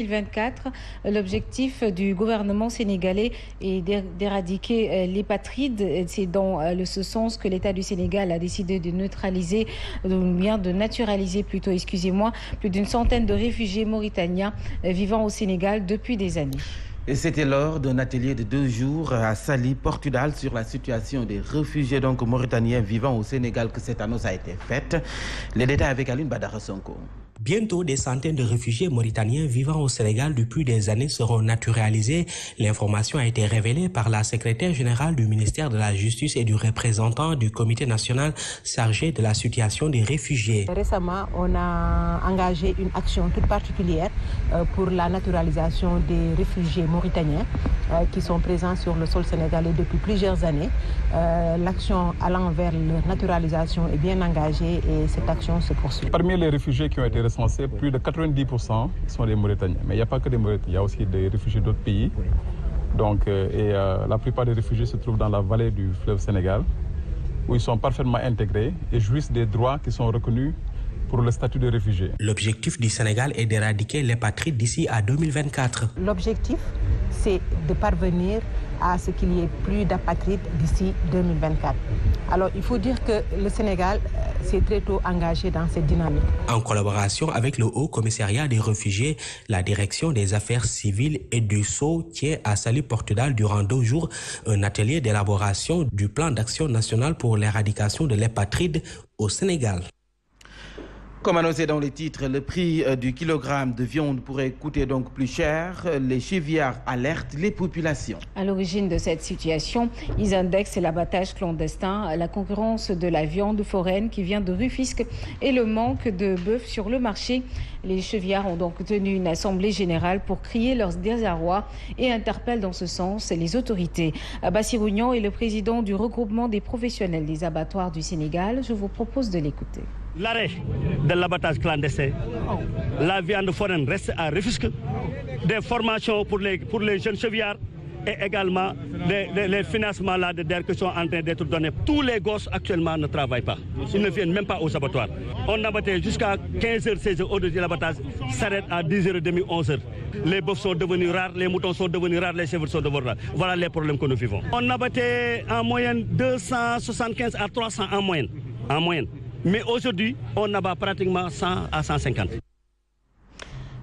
2024, l'objectif du gouvernement sénégalais est d'éradiquer l'hépatride. C'est dans ce sens que l'État du Sénégal a décidé de neutraliser, ou bien de naturaliser plutôt, excusez-moi, plus d'une centaine de réfugiés mauritaniens vivant au Sénégal depuis des années. Et c'était lors d'un atelier de 2 jours à Saly, Portugal, sur la situation des réfugiés mauritaniens vivant au Sénégal que cette annonce a été faite. Les détails avec Aline Badara Sonko. Bientôt, des centaines de réfugiés mauritaniens vivant au Sénégal depuis des années seront naturalisés. L'information a été révélée par la secrétaire générale du ministère de la Justice et du représentant du Comité national chargé de la situation des réfugiés. Récemment, on a engagé une action toute particulière pour la naturalisation des réfugiés mauritaniens qui sont présents sur le sol sénégalais depuis plusieurs années. L'action allant vers leur naturalisation est bien engagée et cette action se poursuit. Parmi les réfugiés qui ont été recensés, plus de 90% sont des Mauritaniens. Mais il n'y a pas que des Mauritaniens, il y a aussi des réfugiés d'autres pays. Donc, la plupart des réfugiés se trouvent dans la vallée du fleuve Sénégal, où ils sont parfaitement intégrés et jouissent des droits qui sont reconnus pour le statut de réfugié. L'objectif du Sénégal est d'éradiquer l'hépatrite d'ici à 2024. L'objectif, c'est de parvenir à ce qu'il y ait plus d'apatrides d'ici 2024. Alors, il faut dire que le Sénégal s'est très tôt engagé dans cette dynamique. En collaboration avec le Haut Commissariat des réfugiés, la Direction des affaires civiles et du Sceau tient à Saly, Portugal, durant 2 jours, un atelier d'élaboration du plan d'action national pour l'éradication de l'hépatrite au Sénégal. Comme annoncé dans les titres, le prix du kilogramme de viande pourrait coûter donc plus cher. Les chevillards alertent les populations. À l'origine de cette situation, ils indexent l'abattage clandestin, la concurrence de la viande foraine qui vient de Rufisque et le manque de bœuf sur le marché. Les chevillards ont donc tenu une assemblée générale pour crier leur désarroi et interpellent dans ce sens les autorités. Bassirou Niang est le président du regroupement des professionnels des abattoirs du Sénégal. Je vous propose de l'écouter. L'arrêt de l'abattage clandestin, la viande foraine reste à Rufisque, des formations pour les jeunes chevillards et également les financements là de DER qui sont en train d'être donnés. Tous les gosses actuellement ne travaillent pas, ils ne viennent même pas aux abattoirs. On abattait jusqu'à 15h, 16h, au-dessus de l'abattage s'arrête à 10h30, 11h. Les bœufs sont devenus rares, les moutons sont devenus rares, les chèvres sont devenus rares. Voilà les problèmes que nous vivons. On abattait en moyenne 275 à 300 en moyenne. Mais aujourd'hui, on abat pratiquement 100 à 150.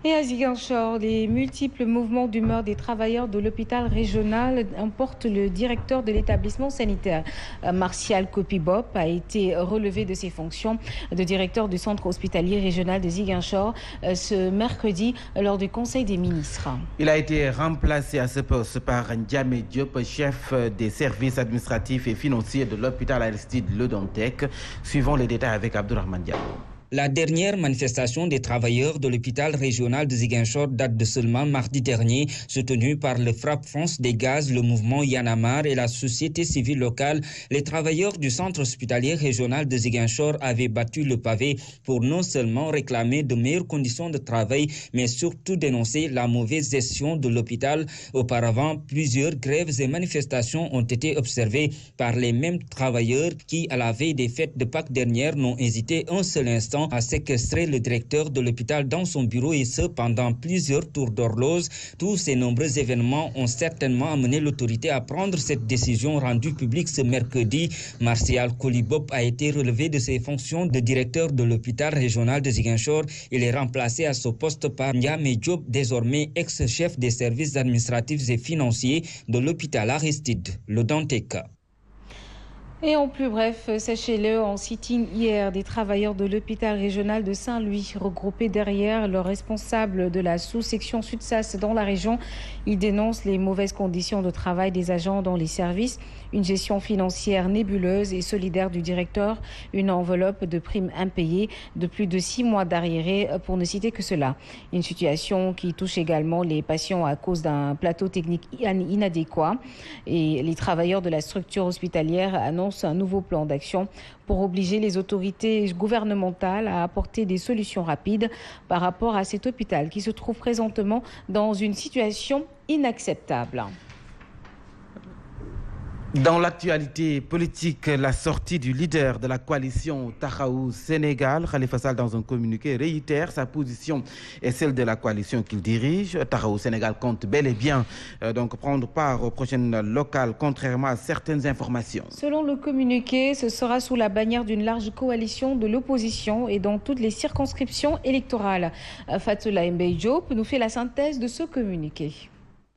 Et à Ziguinchor, les multiples mouvements d'humeur des travailleurs de l'hôpital régional emportent le directeur de l'établissement sanitaire, Martial Kopibop, a été relevé de ses fonctions de directeur du centre hospitalier régional de Ziguinchor ce mercredi lors du Conseil des ministres. Il a été remplacé à ce poste par Ndiame Diop, chef des services administratifs et financiers de l'hôpital Aristide Le Dantec. Suivons les détails avec Abdourahmane Diallo. La dernière manifestation des travailleurs de l'hôpital régional de Ziguinchor date de seulement mardi dernier, soutenue par le FRAPP France des Gaz, le mouvement Yanamar et la société civile locale. Les travailleurs du centre hospitalier régional de Ziguinchor avaient battu le pavé pour non seulement réclamer de meilleures conditions de travail, mais surtout dénoncer la mauvaise gestion de l'hôpital. Auparavant, plusieurs grèves et manifestations ont été observées par les mêmes travailleurs qui, à la veille des fêtes de Pâques dernières, n'ont hésité un seul instant à séquestrer le directeur de l'hôpital dans son bureau et ce pendant plusieurs tours d'horloge. Tous ces nombreux événements ont certainement amené l'autorité à prendre cette décision rendue publique ce mercredi. Martial Kolibop a été relevé de ses fonctions de directeur de l'hôpital régional de Ziguinchor. Il est remplacé à ce poste par Ndiame Diop, désormais ex-chef des services administratifs et financiers de l'hôpital Aristide Le Dantec. Et en plus bref, sachez-le, en sitting hier, des travailleurs de l'hôpital régional de Saint-Louis, regroupés derrière le responsable de la sous-section Sud-Sas dans la région, ils dénoncent les mauvaises conditions de travail des agents dans les services, une gestion financière nébuleuse et solidaire du directeur, une enveloppe de primes impayées de plus de 6 mois d'arriérés, pour ne citer que cela. Une situation qui touche également les patients à cause d'un plateau technique inadéquat. Et les travailleurs de la structure hospitalière annoncent un nouveau plan d'action pour obliger les autorités gouvernementales à apporter des solutions rapides par rapport à cet hôpital qui se trouve présentement dans une situation inacceptable. Dans l'actualité politique, la sortie du leader de la coalition Taxawu Sénégal, Khalifa Sall, dans un communiqué, réitère sa position et celle de la coalition qu'il dirige. Taxawu Sénégal compte bel et bien donc prendre part aux prochaines locales, contrairement à certaines informations. Selon le communiqué, ce sera sous la bannière d'une large coalition de l'opposition et dans toutes les circonscriptions électorales. Fatoula Mbaye Diop nous fait la synthèse de ce communiqué.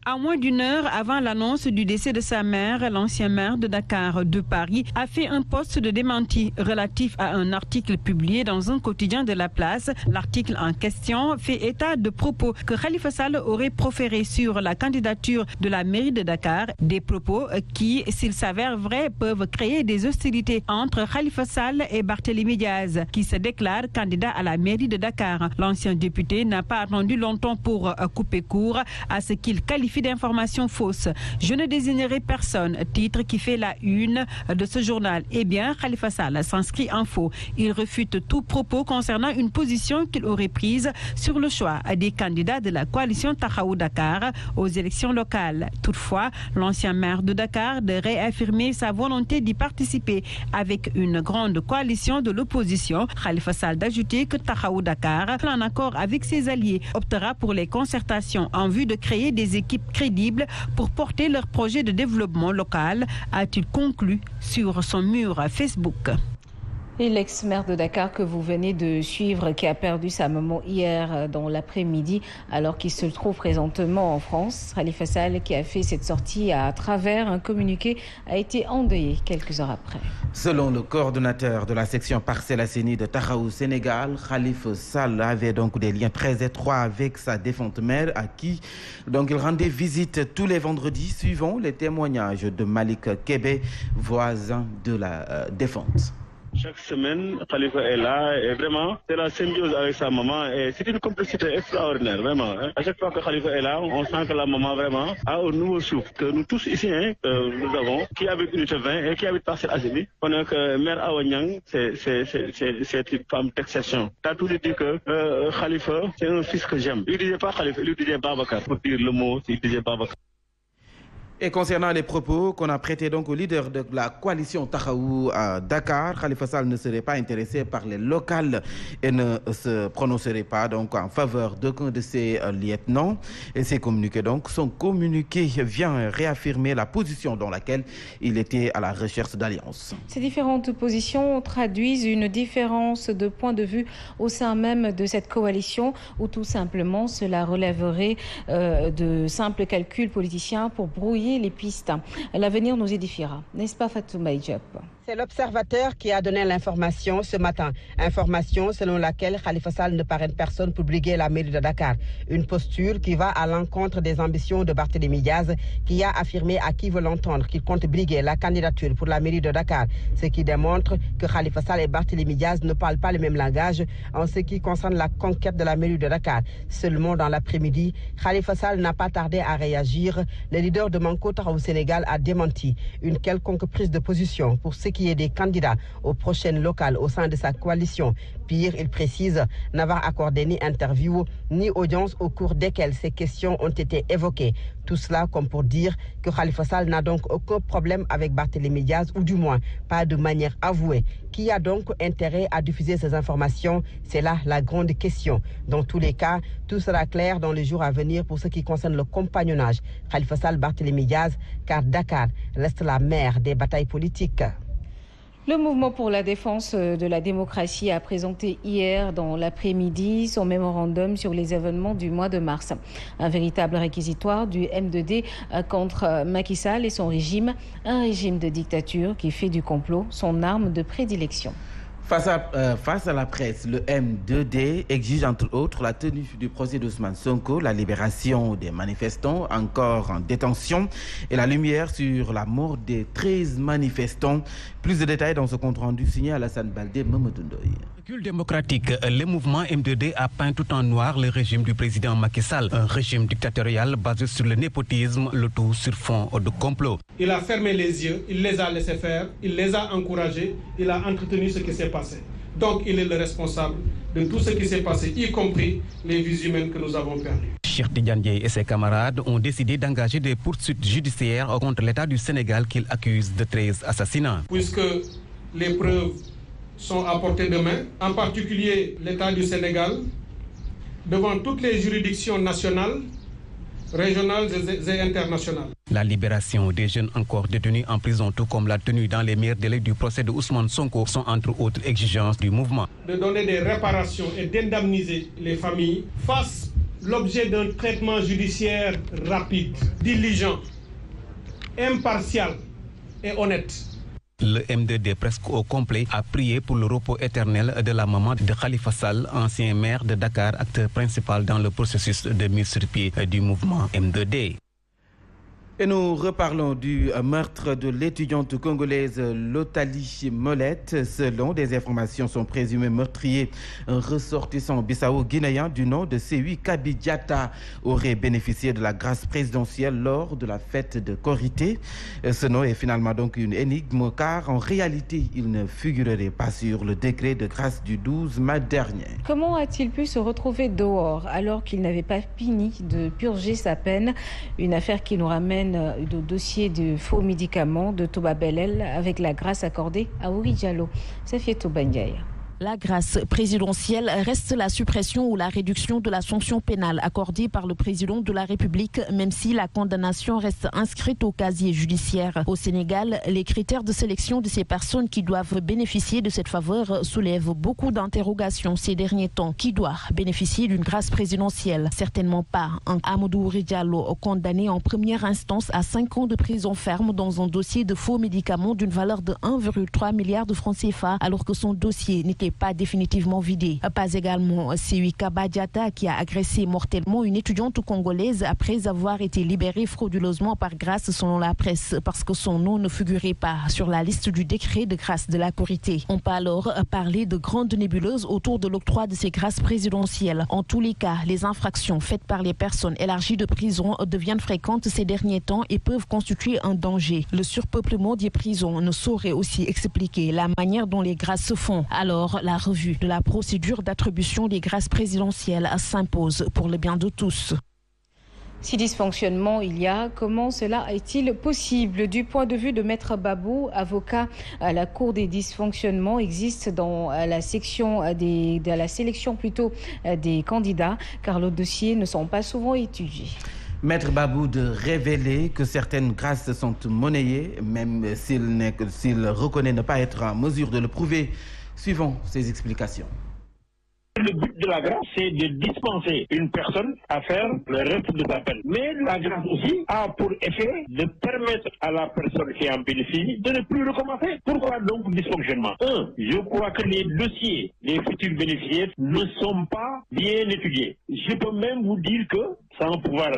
À moins d'une heure avant l'annonce du décès de sa mère, l'ancien maire de Dakar de Paris a fait un post de démenti relatif à un article publié dans un quotidien de la place. L'article en question fait état de propos que Khalifa Sall aurait proférés sur la candidature de la mairie de Dakar. Des propos qui, s'ils s'avèrent vrais, peuvent créer des hostilités entre Khalifa Sall et Barthélémy Diaz, qui se déclare candidat à la mairie de Dakar. L'ancien député n'a pas attendu longtemps pour couper court à ce qu'il qualifie d'informations fausses. Je ne désignerai personne, titre qui fait la une de ce journal. Eh bien, Khalifa Sall s'inscrit en faux. Il refute tout propos concernant une position qu'il aurait prise sur le choix des candidats de la coalition Taxawu Dakar aux élections locales. Toutefois, l'ancien maire de Dakar de réaffirmer sa volonté d'y participer avec une grande coalition de l'opposition. Khalifa Sall d'ajouter que Taxawu Dakar, en accord avec ses alliés, optera pour les concertations en vue de créer des équipes crédibles pour porter leur projet de développement local, a-t-il conclu sur son mur Facebook. Et l'ex-maire de Dakar que vous venez de suivre, qui a perdu sa maman hier dans l'après-midi, alors qu'il se trouve présentement en France, Khalifa Sall, qui a fait cette sortie à travers un communiqué, a été endeuillé quelques heures après. Selon le coordonnateur de la section Parcelles Assainies de Taxawu Sénégal, Khalifa Sall avait donc des liens très étroits avec sa défunte mère, à qui donc il rendait visite tous les vendredis, suivant les témoignages de Malik Kébé, voisin de la défunte. Chaque semaine, Khalifa est là et vraiment, c'est la symbiose avec sa maman et c'est une complicité extraordinaire, vraiment. À chaque fois que Khalifa est là, on sent que la maman vraiment a un nouveau souffle. Que nous tous ici, nous avons, qui habite Unité 20 et qui habite Parcelles Assainies, on a que Mère Awanyang, c'est une femme d'exception. T'as tout dit que Khalifa, c'est un fils que j'aime. Il disait pas Khalifa, il disait Babacar. Pour dire le mot, il disait Babacar. Et concernant les propos qu'on a prêtés donc au leader de la coalition Taxawu à Dakar, Khalifa Sall ne serait pas intéressé par les locales et ne se prononcerait pas donc en faveur d'aucun de ses lieutenants. Et ses communiqués donc, son communiqué vient réaffirmer la position dans laquelle il était à la recherche d'alliance. Ces différentes positions traduisent une différence de point de vue au sein même de cette coalition, ou tout simplement cela relèverait de simples calculs politiciens pour brouiller les pistes. L'avenir nous édifiera, n'est-ce pas Fatouma Diop? C'est l'observateur qui a donné l'information ce matin. Information selon laquelle Khalifa Sall ne parraine personne pour briguer la mairie de Dakar. Une posture qui va à l'encontre des ambitions de Barthélémy Diaz, qui a affirmé à qui veut l'entendre qu'il compte briguer la candidature pour la mairie de Dakar. Ce qui démontre que Khalifa Sall et Barthélémy Diaz ne parlent pas le même langage en ce qui concerne la conquête de la mairie de Dakar. Seulement dans l'après-midi, Khalifa Sall n'a pas tardé à réagir. Le leader de Manko Taxawu Sénégal a démenti une quelconque prise de position pour ce qui est des candidats aux prochaines locales au sein de sa coalition. Pire, il précise n'avoir accordé ni interview ni audience au cours desquelles ces questions ont été évoquées. Tout cela comme pour dire que Khalifa Sall n'a donc aucun problème avec Barthélémy Diaz, ou du moins pas de manière avouée. Qui a donc intérêt à diffuser ces informations? C'est là la grande question. Dans tous les cas, tout sera clair dans les jours à venir pour ce qui concerne le compagnonnage Khalifa Sall-Barthélémy Diaz, car Dakar reste la mère des batailles politiques. Le mouvement pour la défense de la démocratie a présenté hier dans l'après-midi son mémorandum sur les événements du mois de mars. Un véritable réquisitoire du M2D contre Macky Sall et son régime, un régime de dictature qui fait du complot son arme de prédilection. Face à la presse, le M2D exige entre autres la tenue du procès d'Ousmane Sonko, la libération des manifestants encore en détention et la lumière sur la mort des 13 manifestants. Plus de détails dans ce compte rendu signé Alassane Baldé Mamadou Ndoye. Recul démocratique, le mouvement M2D a peint tout en noir le régime du président Macky Sall, un régime dictatorial basé sur le népotisme, le tout sur fond de complot. Il a fermé les yeux, il les a laissés faire, il les a encouragés, il a entretenu ce qui s'est passé. Donc il est le responsable de tout ce qui s'est passé, y compris les vies humaines que nous avons perdues. Cheikh Tidiane Dièye et ses camarades ont décidé d'engager des poursuites judiciaires contre l'État du Sénégal qu'ils accusent de 13 assassinats. Puisque les preuves sont à portée de main, en particulier l'État du Sénégal, devant toutes les juridictions nationales, régionales et internationales. La libération des jeunes encore détenus en prison, tout comme la tenue dans les meilleurs délais du procès de Ousmane Sonko, sont entre autres exigences du mouvement. De donner des réparations et d'indemniser les familles fassent l'objet d'un traitement judiciaire rapide, diligent, impartial et honnête. Le M2D presque au complet a prié pour le repos éternel de la maman de Khalifa Sall, ancien maire de Dakar, acteur principal dans le processus de mise sur pied du mouvement M2D. Et nous reparlons du meurtre de l'étudiante congolaise Lotali Molette. Selon des informations, son présumé meurtrier, un ressortissant bissau-guinéen du nom de Sewi Kabidjata, aurait bénéficié de la grâce présidentielle lors de la fête de Korité. Ce nom est finalement donc une énigme car en réalité, il ne figurerait pas sur le décret de grâce du 12 mai dernier. Comment a-t-il pu se retrouver dehors alors qu'il n'avait pas fini de purger sa peine? Une affaire qui nous ramène de dossier de faux médicaments de Toba Belel avec la grâce accordée à Ouri Diallo. Safia Toba Ndiaye. La grâce présidentielle reste la suppression ou la réduction de la sanction pénale accordée par le président de la République, même si la condamnation reste inscrite au casier judiciaire. Au Sénégal, les critères de sélection de ces personnes qui doivent bénéficier de cette faveur soulèvent beaucoup d'interrogations ces derniers temps. Qui doit bénéficier d'une grâce présidentielle? Certainement pas un Amadou Ouri Diallo, condamné en première instance à 5 ans de prison ferme dans un dossier de faux médicaments d'une valeur de 1,3 milliard de francs CFA, alors que son dossier n'était pas définitivement vidé. Pas également Sewi Kabadjata qui a agressé mortellement une étudiante congolaise après avoir été libérée frauduleusement par grâce selon la presse parce que son nom ne figurait pas sur la liste du décret de grâce de la Korité. On peut alors parler de grandes nébuleuses autour de l'octroi de ces grâces présidentielles. En tous les cas, les infractions faites par les personnes élargies de prison deviennent fréquentes ces derniers temps et peuvent constituer un danger. Le surpeuplement des prisons ne saurait aussi expliquer la manière dont les grâces se font. Alors, la revue de la procédure d'attribution des grâces présidentielles s'impose pour le bien de tous. Si dysfonctionnement il y a, comment cela est-il possible? Du point de vue de Maître Babou, avocat à la Cour des dysfonctionnements, existe dans la sélection des candidats, car les dossiers ne sont pas souvent étudiés. Maître Babou de révéler que certaines grâces sont monnayées, même s'il reconnaît ne pas être en mesure de le prouver. Suivons ses explications. Le but de la grâce, c'est de dispenser une personne à faire le reste de sa peine. Mais la grâce aussi a pour effet de permettre à la personne qui en bénéficie de ne plus recommencer. Pourquoi donc dysfonctionnement? Je crois que les dossiers des futurs bénéficiaires ne sont pas bien étudiés. Je peux même vous dire que, sans pouvoir